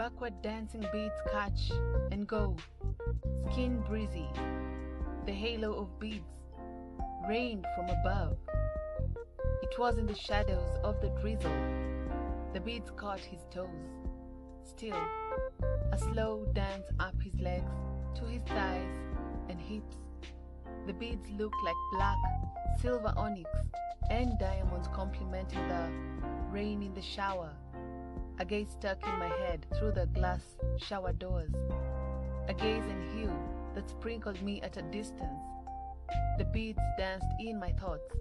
Backward dancing beats catch and go, skin breezy, the halo of beads rained from above. It was in the shadows of the drizzle, the beads caught his toes. Still, a slow dance up his legs to his thighs and hips. The beads looked like black, silver onyx and diamonds complementing the rain in the shower. A gaze stuck in my head through the glass shower doors. A gaze and hue that sprinkled me at a distance. The beads danced in my thoughts,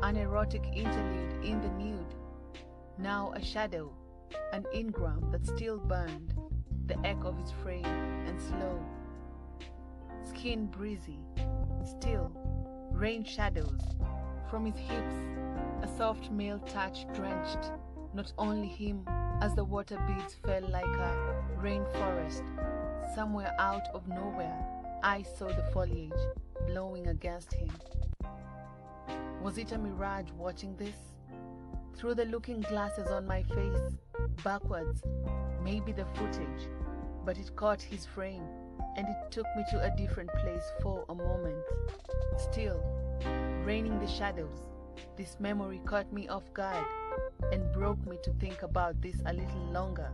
an erotic interlude in the nude. Now a shadow, an ingram that still burned, the echo of his frame and slow. Skin breezy, still, rain shadows. From his hips, a soft male touch drenched not only him as the water beads fell like a rainforest. Somewhere out of nowhere, I saw the foliage blowing against him. Was it a mirage watching this? Through the looking glasses on my face, backwards, maybe the footage, but it caught his frame and it took me to a different place for a moment. Still, raining the shadows, this memory caught me off guard and broke me to think about this a little longer.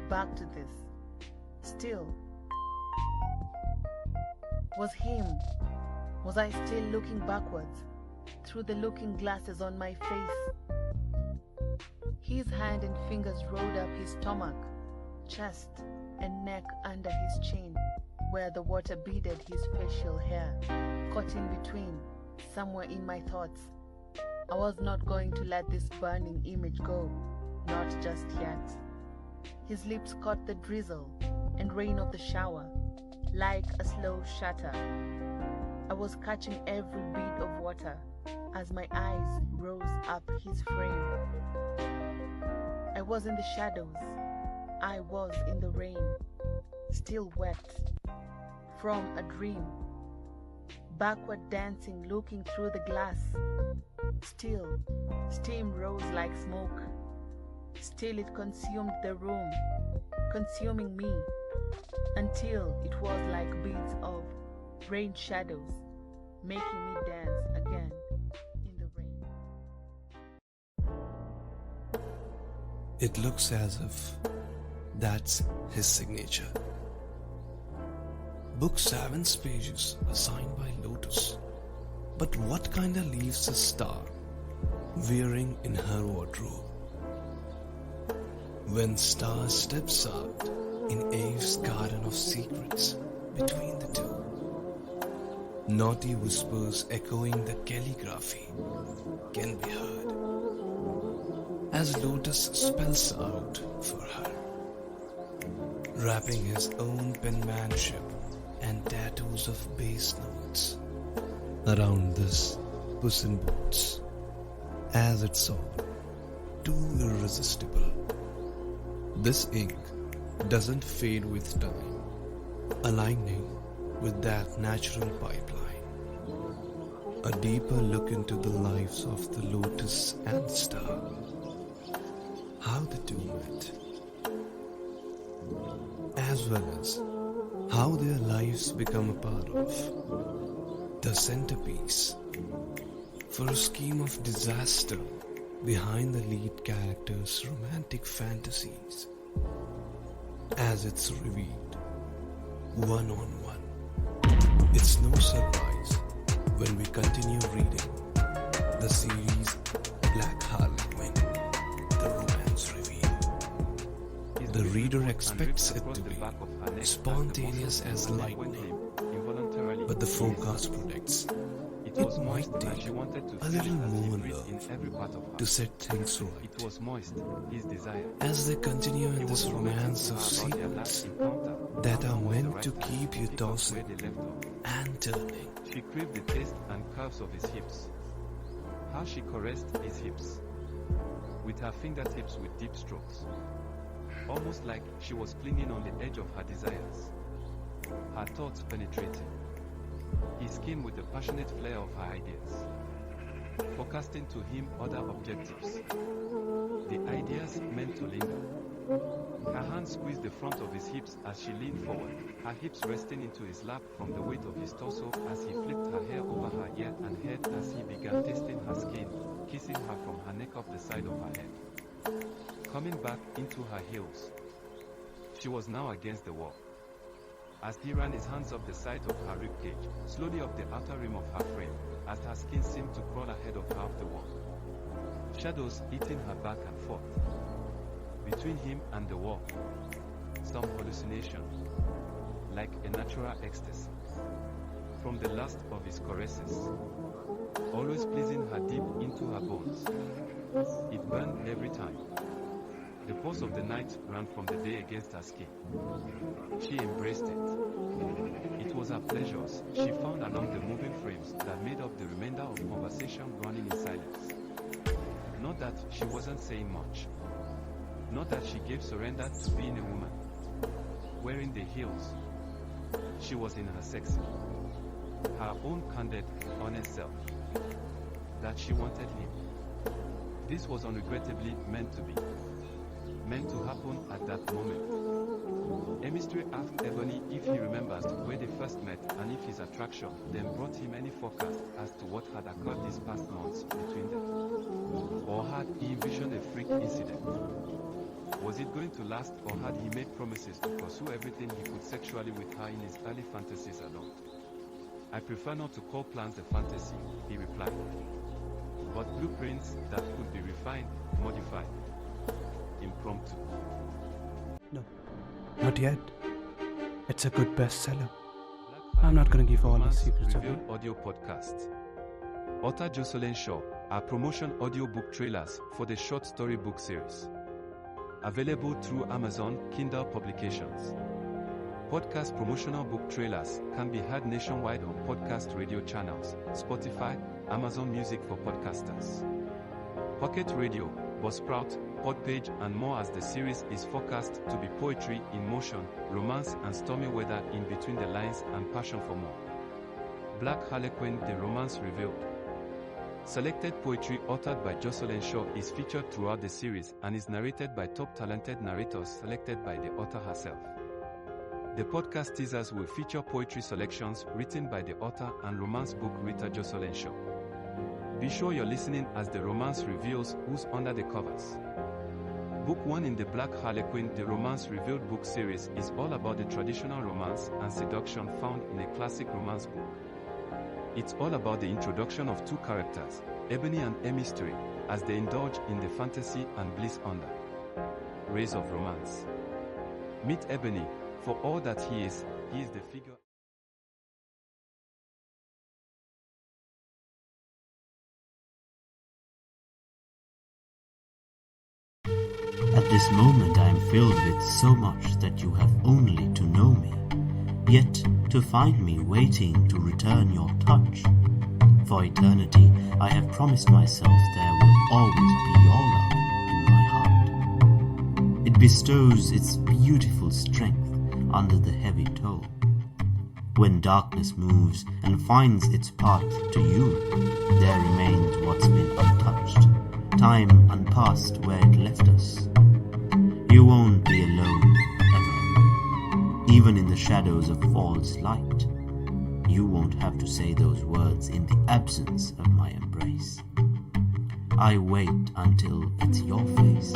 Back to this. Still, was him? Was I still looking backwards through the looking glasses on my face? His hand and fingers rolled up his stomach, chest, and neck under his chin, where the water beaded his facial hair, caught in between, somewhere in my thoughts. I was not going to let this burning image go, not just yet. His lips caught the drizzle and rain of the shower, like a slow shutter. I was catching every bead of water as my eyes rose up his frame. I was in the shadows, I was in the rain, still wet, from a dream, backward dancing looking through the glass. Still, steam rose like smoke. Still it consumed the room, consuming me, until it was like beads of rain shadows, making me dance again in the rain. It looks as if that's his signature. Book 7's pages are signed by Lotus. But what kinda leaves a star wearing in her wardrobe? When Star steps out in Eve's garden of secrets between the two, naughty whispers echoing the calligraphy can be heard as Lotus spells out for her, wrapping his own penmanship and tattoos of bass notes around this Puss in Boots, as it's all too irresistible. This ink doesn't fade with time, aligning with that natural pipeline. A deeper look into the lives of the Lotus and Star, how the two met, as well as how their lives become a part of the centerpiece for a scheme of disaster behind the lead character's romantic fantasies, as it's revealed one-on-one. It's no surprise when we continue reading the series Black Harlequin, the romance reveal. The reader expects it to be spontaneous as lightning, but the forecast predicts it might take a little more love to set things right, as they continue in this romance of secrets that are meant to keep you tossing and turning. She craved the taste and curves of his hips. How she caressed his hips with her fingertips with deep strokes, almost like she was clinging on the edge of her desires, her thoughts penetrating his skin with the passionate flare of her ideas, forecasting to him other objectives, the ideas meant to linger, Her hand squeezed the front of his hips as she leaned forward, her hips resting into his lap from the weight of his torso as he flipped her hair over her ear and head as he began tasting her skin, kissing her from her neck up the side of her head. Coming back into her heels. She was now against the wall. As he ran his hands up the side of her ribcage, slowly up the outer rim of her frame, as her skin seemed to crawl ahead of her up the wall. Shadows eating her back and forth. Between him and the wall, some hallucination, like a natural ecstasy. From the last of his caresses, always pleasing her deep into her bones. It burned every time. The pulse of the night ran from the day against her skin. She embraced it. It was her pleasures she found along the moving frames that made up the remainder of conversation running in silence. Not that she wasn't saying much. Not that she gave surrender to being a woman. Wearing the heels, she was in her sexy, her own candid, honest self. That she wanted him. This was unregrettably meant to be. Meant to happen at that moment. Emissary asked Ebony if he remembers where they first met and if his attraction then brought him any forecast as to what had occurred these past months between them. Or had he envisioned a freak incident? Was it going to last, or had he made promises to pursue everything he could sexually with her in his early fantasies alone? I prefer not to call plans a fantasy, he replied. But blueprints that could be refined, modified, impromptu. No, not yet. It's a good bestseller. I'm not going to give all the secrets away. Audio podcast. Author JOCELYN Shaw are promotion audiobook trailers for the short story book series. Available through Amazon Kindle publications. Podcast promotional book trailers can be heard nationwide on podcast radio channels, Spotify, Amazon Music for podcasters, Pocket Radio, Buzzsprout, Podpage and more, as the series is forecast to be poetry in motion, romance and stormy weather in between the lines and passion for more. Black Harlequin, the romance revealed. Selected poetry authored by JOCELYN Shaw is featured throughout the series and is narrated by top talented narrators selected by the author herself. The podcast teasers will feature poetry selections written by the author and romance book writer JOCELYN Shaw. Be sure you're listening as the romance reveals who's under the covers. Book 1 in the Black Harlequin, the romance revealed book series is all about the traditional romance and seduction found in a classic romance book. It's all about the introduction of two characters, Ebony and Emissary, as they indulge in the fantasy and bliss under rays of romance. Meet Ebony. For all that he is the figure. At this moment I am filled with so much that you have only to know me, yet to find me waiting to return your touch. For eternity I have promised myself there will always be your love in my heart. It bestows its beautiful strength under the heavy toll. When darkness moves and finds its path to you, there remains what's been untouched, time unpassed where it left us. You won't be alone, ever. Even in the shadows of false light, you won't have to say those words in the absence of my embrace. I wait until it's your face.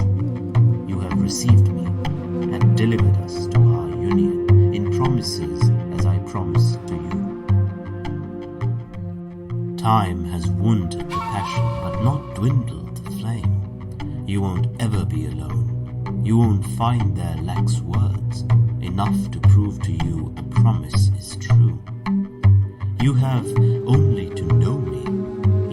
You have received me and delivered us to our union in promises as I promised to you. Time has wounded the passion but not dwindled the flame. You won't ever be alone. You won't find there lacks words enough to prove to you a promise is true. You have only to know me,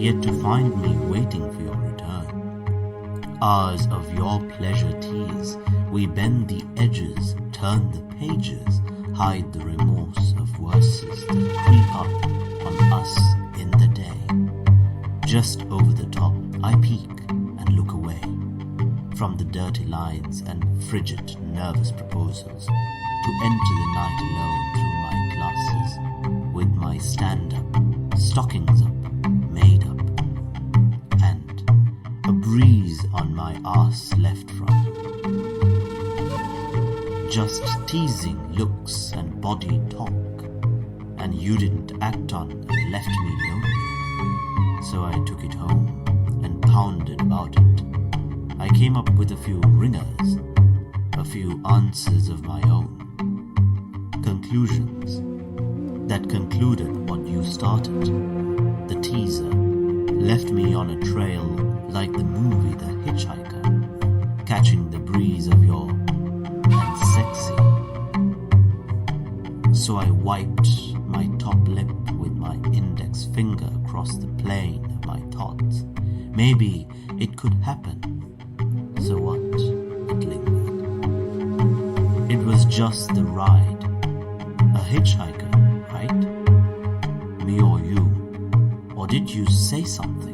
yet to find me waiting for your return. Hours of your pleasure tease, we bend the edges, turn the pages, hide the remorse of verses that creep up on us in the day. Just over the top, I peek and look away from the dirty lines and frigid, nervous proposals to enter the night alone through my glasses, with my stand-up, stockings up, made up, and a breeze on my arse left from. just teasing looks and body talk, and you didn't act on and left me lonely. So I took it home and pounded about it. I came up with a few ringers, a few answers of my own, conclusions that concluded what you started. The teaser left me on a trail like the movie The Hitchhiker, catching the breeze of your and sexy. So I wiped my top lip with my index finger across the plane of my thoughts. Maybe it could happen. So what? It lingered. It was just the ride. A hitchhiker, right? Me or you? Or did you say something?